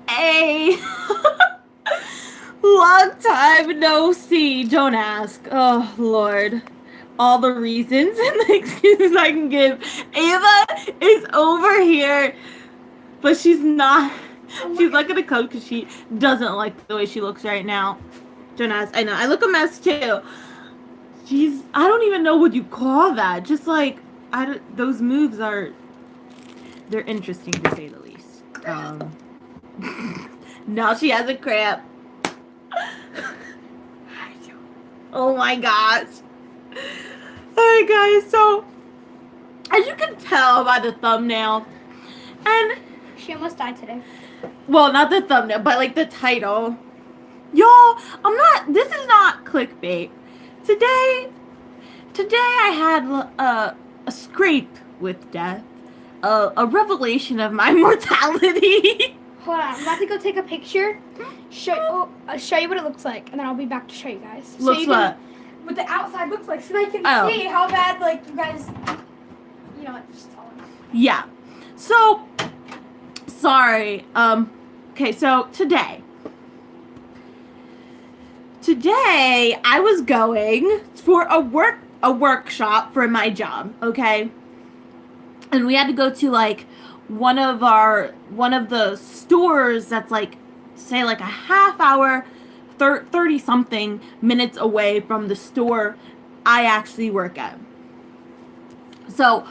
Hey, long time no see. Don't ask. Oh Lord, all the reasons and the excuses I can give. Ava is over here, but she's not. She's not gonna come because she doesn't like the way she looks right now. Don't ask. I know. I look a mess too. She's. I don't even know what you call that. Just like those moves are. They're interesting to say the least. Now she has a cramp. Oh my gosh. Alright guys, so as you can tell by the thumbnail, and She almost died today. well, not the thumbnail, but like the title. Y'all, this is not clickbait. Today I had a scrape with death. A revelation of my mortality. Hold on, I'm about to go take a picture. Show you what it looks like, and then I'll be back to show you guys. Looks you what? What the outside looks like, so they can Oh. see how bad, like, you guys. You know what? Just tell them. Yeah. So, sorry. Okay, so today I was going for a workshop for my job, okay? And we had to go to like one of the stores that's like, say, like a half hour, 30 something minutes away from the store I actually work at. So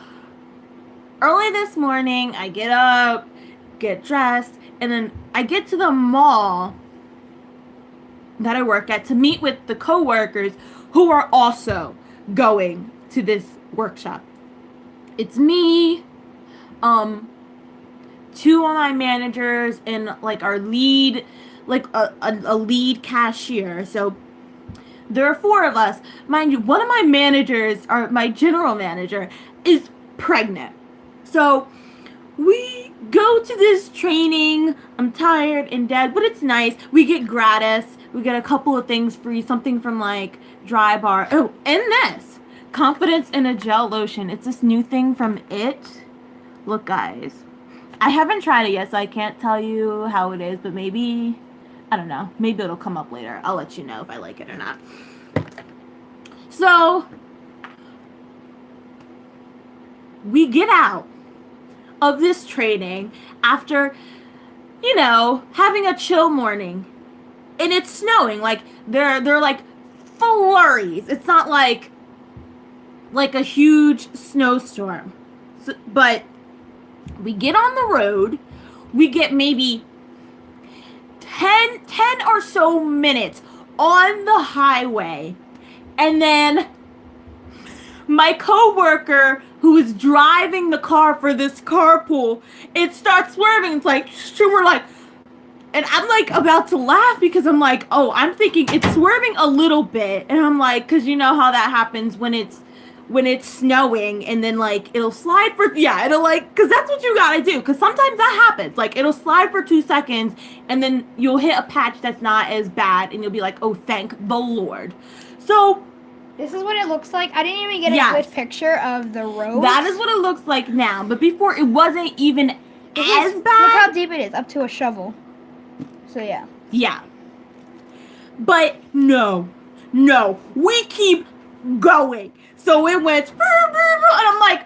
early this morning, I get up, get dressed, and then I get to the mall that I work at to meet with the coworkers who are also going to this workshop. It's me, two of my managers, and like our lead, like a lead cashier. So there are four of us. Mind you, one of my managers, or my general manager, is pregnant. So we go to this training. I'm tired and dead, but it's nice. We get gratis. We get a couple of things free. Something from like Dry Bar. Oh, and this. Confidence in a gel lotion. It's this new thing from It. Look, guys. I haven't tried it yet, so I can't tell you how it is, but maybe, I don't know. Maybe it'll come up later. I'll let you know if I like it or not. So, we get out of this training after, having a chill morning. And it's snowing. Like, they're like flurries. It's not like a huge snowstorm. So, but we get on the road. We get maybe 10 or so minutes on the highway. And then my coworker who is driving the car for this carpool, it starts swerving. It's like, we're like, and I'm like about to laugh because I'm like, oh, I'm thinking it's swerving a little bit. And I'm like, because you know how that happens when it's snowing, and then like it'll slide it'll like, because that's what you gotta do, because sometimes that happens, like it'll slide for 2 seconds and then you'll hit a patch that's not as bad and you'll be like, oh, thank the Lord. So this is what it looks like. I didn't even get a good picture of the road. That is what it looks like now, but before it wasn't even as bad. Look how deep it is, up to a shovel. So yeah, but no, we keep going. So it went, and I'm like,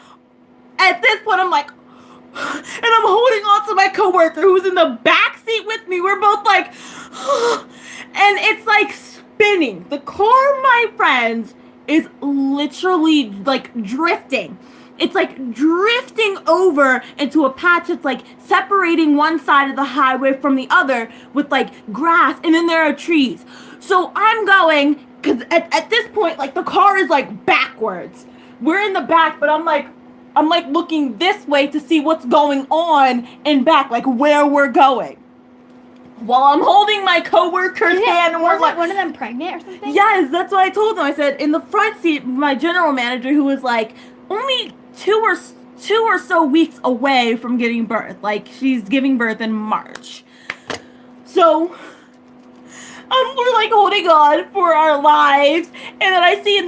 at this point, I'm like, and I'm holding on to my coworker who's in the back seat with me. We're both like, and it's like spinning. The car, my friends, is literally like drifting. It's like drifting over into a patch that's like separating one side of the highway from the other with like grass, and then there are trees. So I'm going, because at this point, like the car is like backwards. We're in the back, but I'm like looking this way to see what's going on in back, like where we're going. While I'm holding my coworker's hand, and we're like, one of them pregnant or something? Yes, that's what I told them. I said, in the front seat, my general manager, who was like only two or so weeks away from giving birth. Like, she's giving birth in March. So we're like holding on for our lives, and then I see in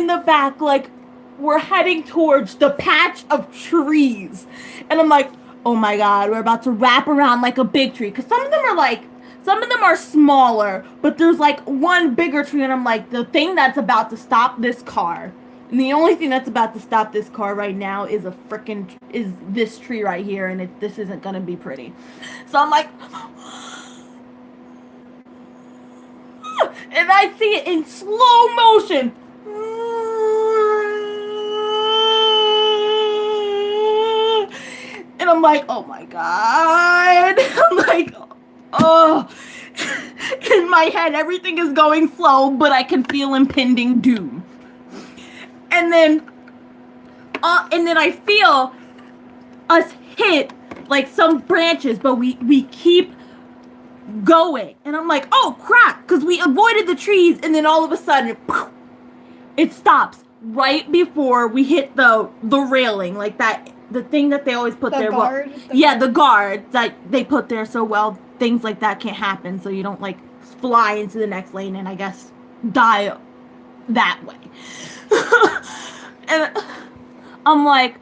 the back, like, we're heading towards the patch of trees, and I'm like, oh my God, we're about to wrap around like a big tree. Because some of them are smaller, but there's like one bigger tree, and I'm like, the thing that's about to stop this car, and the only thing that's about to stop this car right now is is this tree right here, and this isn't gonna be pretty. So I'm like, and I see it in slow motion. And I'm like, oh my God. I'm like, oh. In my head, everything is going slow, but I can feel impending doom. And then I feel us hit like some branches, but we keep going. And I'm like, oh crap, because we avoided the trees, and then all of a sudden, it stops right before we hit the railing, like that, the thing that they always put there. Guard? The guard that they put there so well things like that can't happen, so you don't like fly into the next lane and I guess die that way. And I'm like,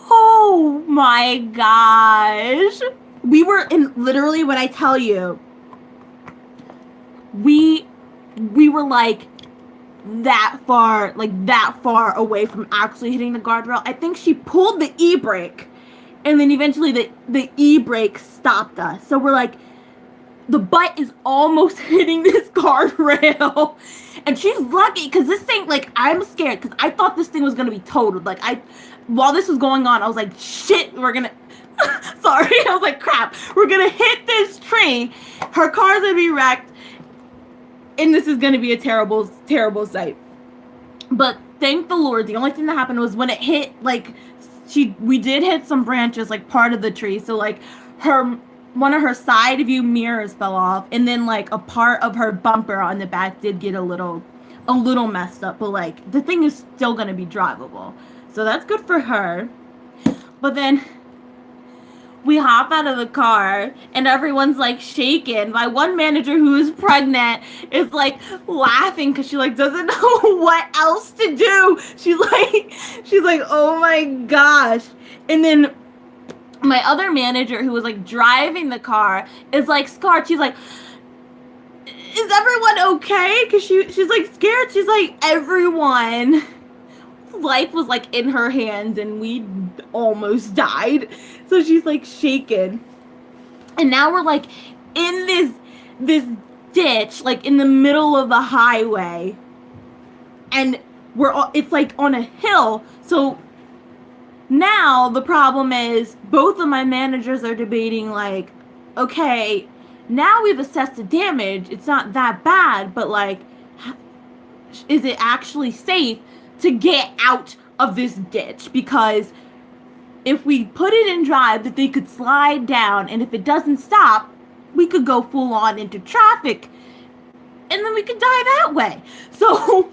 oh my gosh. We were in, literally, when I tell you, we were like that far away from actually hitting the guardrail. I think she pulled the e-brake, and then eventually the e-brake stopped us. So we're like, the butt is almost hitting this guardrail. And she's lucky, because this thing, like, I'm scared, because I thought this thing was going to be totaled. Like, while this was going on, I was like, shit, we're going to, sorry, I was like, crap, we're going to hit this tree. Her car's going to be wrecked. And this is going to be a terrible, terrible sight. But thank the Lord, the only thing that happened was when it hit, like, we did hit some branches, like, part of the tree. So, like, one of her side view mirrors fell off. And then, like, a part of her bumper on the back did get a little messed up. But, like, the thing is still going to be drivable. So that's good for her. But then we hop out of the car, and everyone's, like, shaken. My one manager, who is pregnant, is, like, laughing because she, like, doesn't know what else to do. She's like, oh, my gosh. And then my other manager, who was, like, driving the car, is, like, scarred. She's like, is everyone okay? Because she's, like, scared. She's like, everyone. Life was, like, in her hands, and we almost died. So she's, like, shaken. And now we're, like, in this ditch, like, in the middle of the highway. And it's, like, on a hill. So now the problem is both of my managers are debating, like, okay, now we've assessed the damage. It's not that bad, but, like, is it actually safe to get out of this ditch? Because if we put it in drive, that they could slide down, and if it doesn't stop, we could go full on into traffic, and then we could die that way. So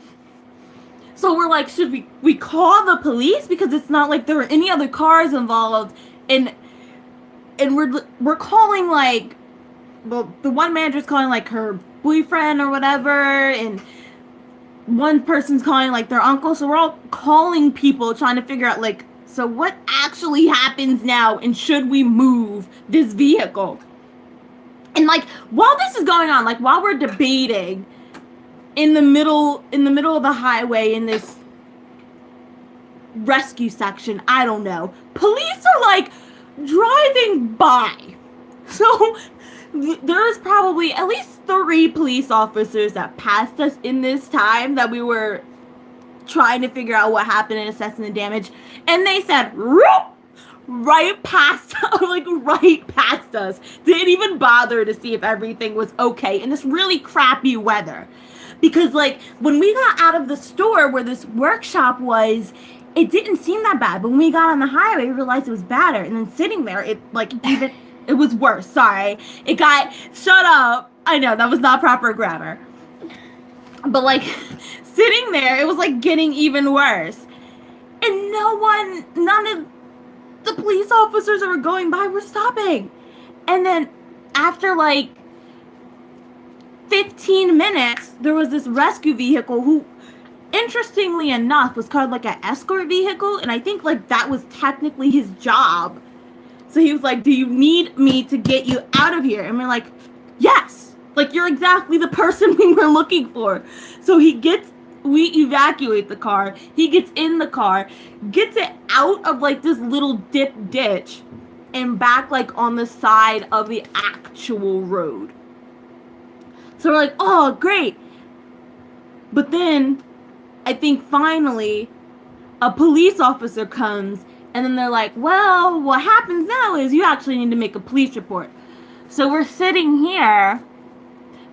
we're like, should we call the police? Because it's not like there were any other cars involved, and we're calling, like, well, the one manager's calling, like, her boyfriend or whatever, and one person's calling, like, their uncle. So we're all calling people, trying to figure out, like, so what actually happens now, and should we move this vehicle? And, like, while this is going on, like, while we're debating in the middle of the highway in this rescue section, I don't know, police are, like, driving by. So there's probably at least 3 police officers that passed us in this time that we were trying to figure out what happened and assessing the damage. And they said, right past us. Didn't even bother to see if everything was okay in this really crappy weather. Because, like, when we got out of the store where this workshop was, it didn't seem that bad. But when we got on the highway, we realized it was badder. And then sitting there, it was worse. Sorry. It got, shut up. I know, that was not proper grammar. But, like, sitting there, it was, like, getting even worse. And none of the police officers that were going by were stopping. And then after, like, 15 minutes, there was this rescue vehicle who, interestingly enough, was called, like, an escort vehicle. And I think, like, that was technically his job. So he was like, do you need me to get you out of here? And we're like, yes. Like, you're exactly the person we were looking for. So we evacuate the car. He gets in the car, gets it out of like this little ditch and back like on the side of the actual road. So we're like, oh, great. But then I think finally a police officer comes, and then they're like, well, what happens now is you actually need to make a police report. So we're sitting here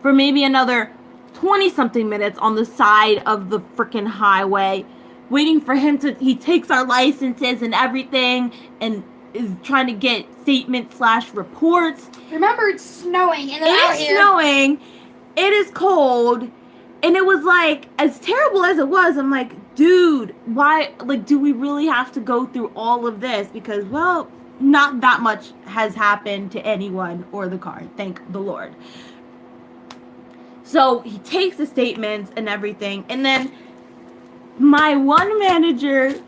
for maybe another 20-something minutes on the side of the freaking highway, waiting for him he takes our licenses and everything, and is trying to get statements/reports. Remember, it's snowing and it is snowing. It is cold. And it was like, as terrible as it was, I'm like, dude, why, like, do we really have to go through all of this? Because, well, not that much has happened to anyone or the car, thank the Lord. So he takes the statements and everything, and then my one manager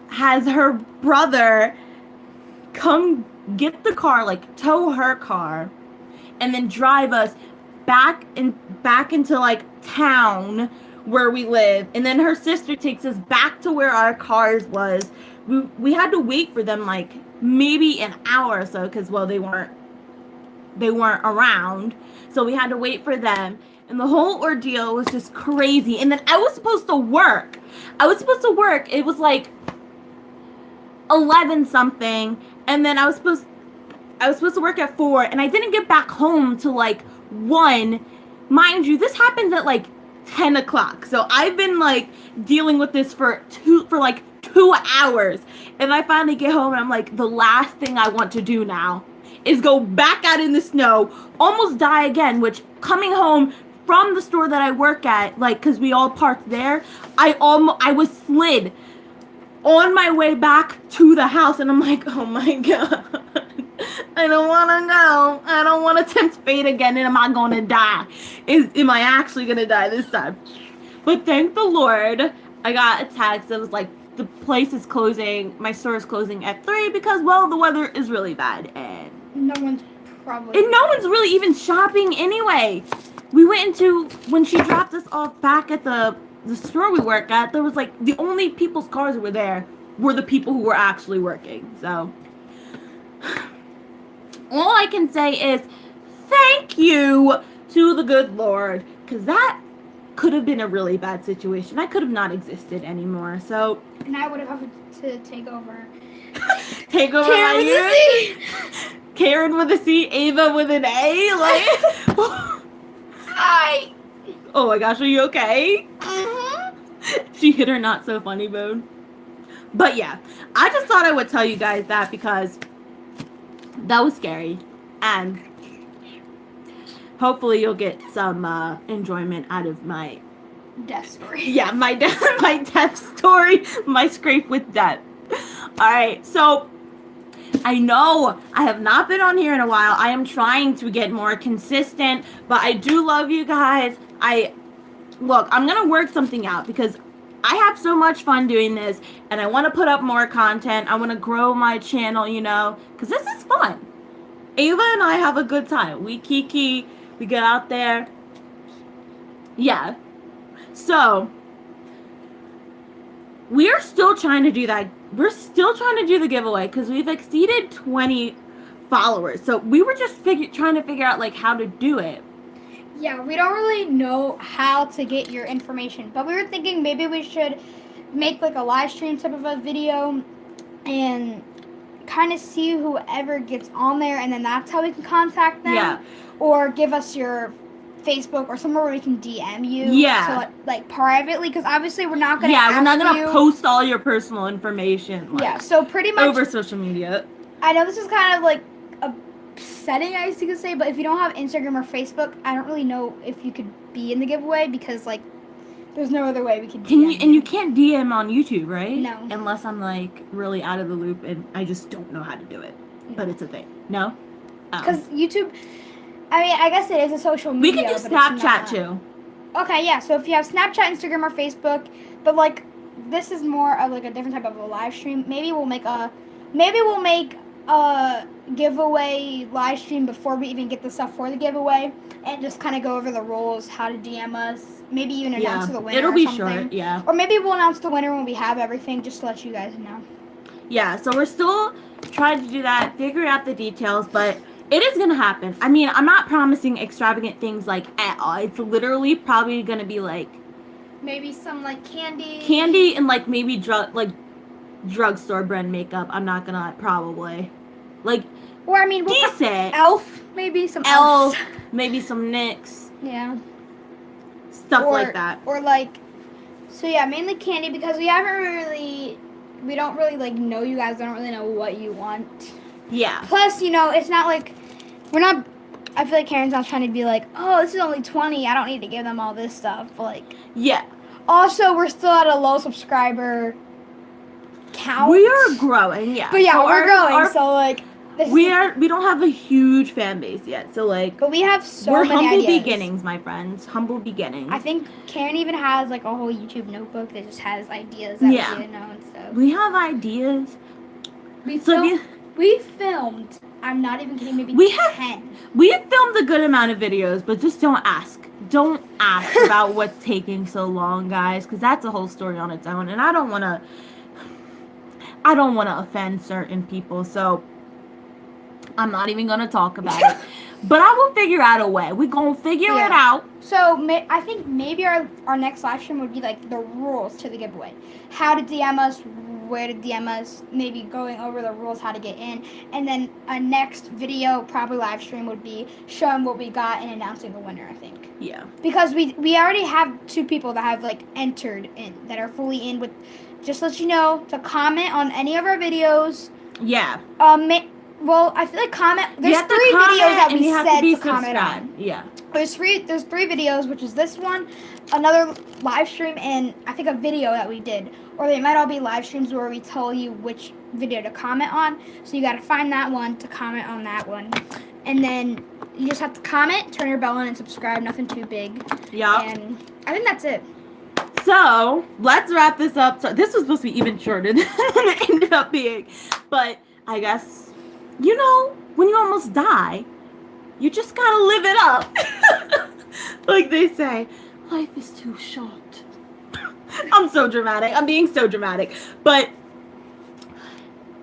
has her brother come get the car, like, tow her car, and then drive us back into like town where we live, and then her sister takes us back to where our cars was. We had to wait for them like maybe an hour or so because, well, they weren't around, so we had to wait for them, and the whole ordeal was just crazy. And then I was supposed to work. It was like 11 something, and then I was supposed to work at 4, and I didn't get back home till like 1. Mind you, this happens at like 10 o'clock. So I've been like dealing with this for like 2 hours. And I finally get home and I'm like, the last thing I want to do now is go back out in the snow, almost die again, which coming home from the store that I work at, like, cause we all parked there, I was slid on my way back to the house, and I'm like, oh my God. I don't want to go. I don't want to tempt fate again. And am I going to die? Am I actually going to die this time? But thank the Lord, I got a text that was like, the place is closing. My store is closing at 3 because, well, the weather is really bad. And no one's really even shopping anyway. We went when she dropped us off back at the store we work at, there was like, the only people's cars that were there were the people who were actually working. So all I can say is thank you to the good Lord, because that could have been a really bad situation. I could have not existed anymore. So, and I would have to take over. Take over Karen my with a C. Karen with a C, Ava with an A. Like, hi. Oh my gosh, are you okay? Mm-hmm. She hit her not so funny bone. But yeah, I just thought I would tell you guys that because that was scary, and hopefully you'll get some enjoyment out of my death story. Yeah, my death story, my scrape with death. All right, so I know I have not been on here in a while. I am trying to get more consistent, but I do love you guys. Look, I'm gonna work something out because I have so much fun doing this, and I want to put up more content. I want to grow my channel, because this is fun. Ava and I have a good time. We kiki, we get out there. Yeah. So, we are still trying to do that. We're still trying to do the giveaway because we've exceeded 20 followers. So, we were just trying to figure out, like, how to do it. Yeah, we don't really know how to get your information, but we were thinking maybe we should make like a live stream type of a video and kind of see whoever gets on there, and then that's how we can contact them. Yeah. Or give us your Facebook or somewhere where we can DM you. Yeah. To, like privately, because obviously we're not going to. Yeah, we're not going to post all your personal information. Like, yeah, so pretty much over social media. I know this is kind of like a setting, I guess you could say, but if you don't have Instagram or Facebook, I don't really know if you could be in the giveaway because like there's no other way we could DM. And you can't DM on YouTube, right? No. Unless I'm like really out of the loop and I just don't know how to do it. But it's a thing. No? Because YouTube, I mean, I guess it is a social media. We can do Snapchat too. Okay, yeah. So if you have Snapchat, Instagram, or Facebook, but like this is more of like a different type of a live stream. Maybe we'll make a giveaway live stream before we even get the stuff for the giveaway, and just kind of go over the rules, how to DM us, maybe even announce the winner. It'll be or something. short, yeah. Or maybe we'll announce the winner when we have everything, just to let you guys know. Yeah, so we're still trying to do that, figure out the details, but it is going to happen. I mean, I'm not promising extravagant things, like, at all. It's literally probably going to be, like... Maybe some, like, candy. Candy and, like, maybe drugstore brand makeup. I'm not going to, probably. Like, or, I mean, decent. Elf. Maybe some Elf. Elf. Maybe some NYX. Yeah. Stuff like that. Or, like... So, yeah, mainly candy, because we don't really, like, know you guys. Don't really know what you want. Yeah. Plus, you know, it's not like, I feel like Karen's not trying to be like, oh, this is only 20, I don't need to give them all this stuff. But, like, yeah. Also, we're still at a low subscriber count. We are growing, yeah. But, yeah, so we're growing, so, like, we don't have a huge fan base yet, so, like. But we have so many ideas. We're humble beginnings, my friends. Humble beginnings. I think Karen even has, like, a whole YouTube notebook that just has ideas that we didn't know and stuff. We have ideas. We filmed, I'm not even kidding, maybe 10. We have filmed a good amount of videos, but just don't ask. Don't ask about what's taking so long, guys, because that's a whole story on its own, and I don't want to offend certain people, so I'm not even going to talk about it. But I will figure out a way. We're going to figure it out. So I think maybe our next live stream would be like the rules to the giveaway. How to DM us, where to DM us, maybe going over the rules, how to get in. And then a next video, probably live stream, would be showing what we got and announcing the winner, I think. Yeah. Because we already have 2 people that have, like, entered in, that are fully in with, just let you know, to comment on any of our videos. Yeah. Well, I feel like there's 3 videos that we said to comment on. Yeah. There's 3 videos, which is this one, another live stream, and I think a video that we did. Or they might all be live streams where we tell you which video to comment on. So you got to find that one to comment on that one. And then you just have to comment, turn your bell on, and subscribe. Nothing too big. Yeah. And I think that's it. So, let's wrap this up. So, this was supposed to be even shorter than it ended up being. But, I guess, you know, when you almost die, you just gotta live it up. Like they say, life is too short. I'm so dramatic. I'm being so dramatic. But,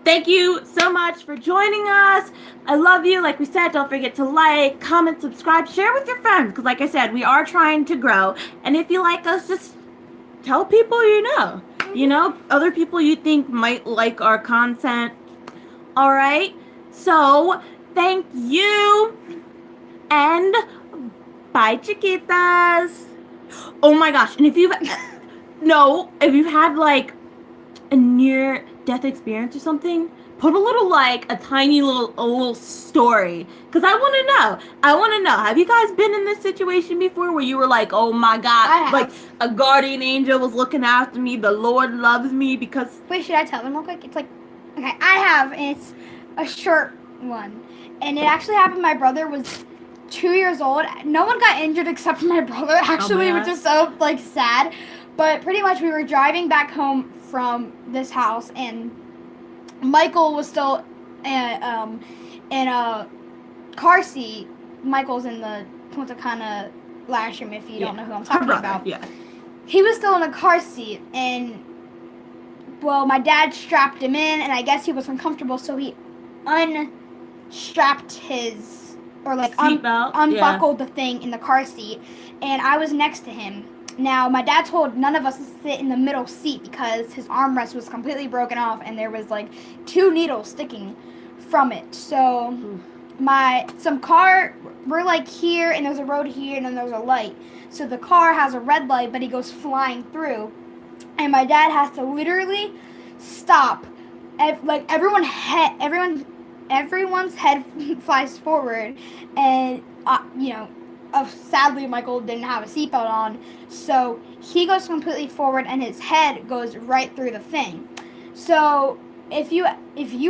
thank you so much for joining us. I love you. Like we said, don't forget to like, comment, subscribe, share with your friends. Because like I said, we are trying to grow. And if you like us, just tell people you know. You know, other people you think might like our content. All right? So, thank you. And bye, chiquitas. Oh my gosh. And if you've had like a near-death experience or something, put a little, like, a little story. Because I want to know. Have you guys been in this situation before where you were like, oh my God, like a guardian angel was looking after me, the Lord loves me because... Wait, should I tell them real quick? It's like, okay, I have, and it's a short one. And it actually happened, my brother was 2 years old. No one got injured except for my brother, actually, which is so, like, sad. But pretty much we were driving back home from this house, and Michael was still in a car seat. Michael's in the Punta Cana live stream, if you don't know who I'm talking about. Yeah. He was still in a car seat, and, well, my dad strapped him in, and I guess he was uncomfortable, so he unstrapped his, or like unbuckled the thing in the car seat, and I was next to him. Now, my dad told none of us to sit in the middle seat because his armrest was completely broken off and there was like 2 needles sticking from it. So, we're like here and there's a road here and then there's a light. So the car has a red light, but he goes flying through. And my dad has to literally stop. Like everyone's head flies forward, and sadly Michael didn't have a seatbelt on, so he goes completely forward and his head goes right through the thing. So if you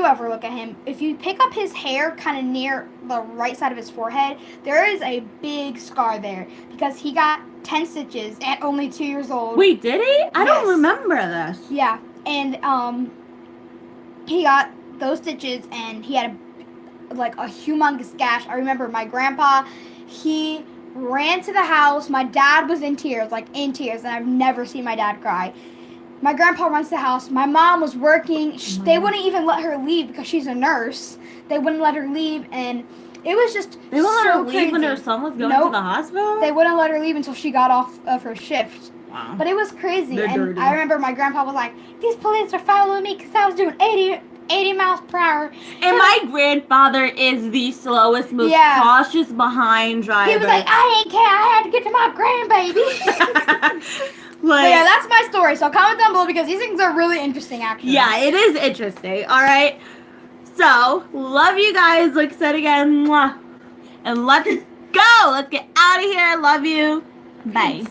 ever look at him, if you pick up his hair kind of near the right side of his forehead, there is a big scar there because he got 10 stitches at only 2 years old. Wait, did he? I don't remember this. Yeah, and he got those stitches, and he had a humongous gash. I remember my grandpa, he ran to the house. My dad was in tears, and I've never seen my dad cry. My grandpa runs to the house. My mom was working. They wouldn't even let her leave because she's a nurse. They wouldn't let her leave, and it was just They wouldn't let her leave crazy. when her son was going Nope. to the hospital? They wouldn't let her leave until she got off of her shift. Wow. But it was crazy. They're And dirty. I remember my grandpa was like, these police are following me because I was doing 80 miles per hour. And my grandfather is the slowest, most Yeah. cautious behind driver. He was like, I ain't care. I had to get to my grandbaby. But yeah, that's my story. So comment down below because these things are really interesting, actually. Yeah, it is interesting. All right. So, love you guys. Like I said again. Mwah. And let's go. Let's get out of here. Love you. Bye.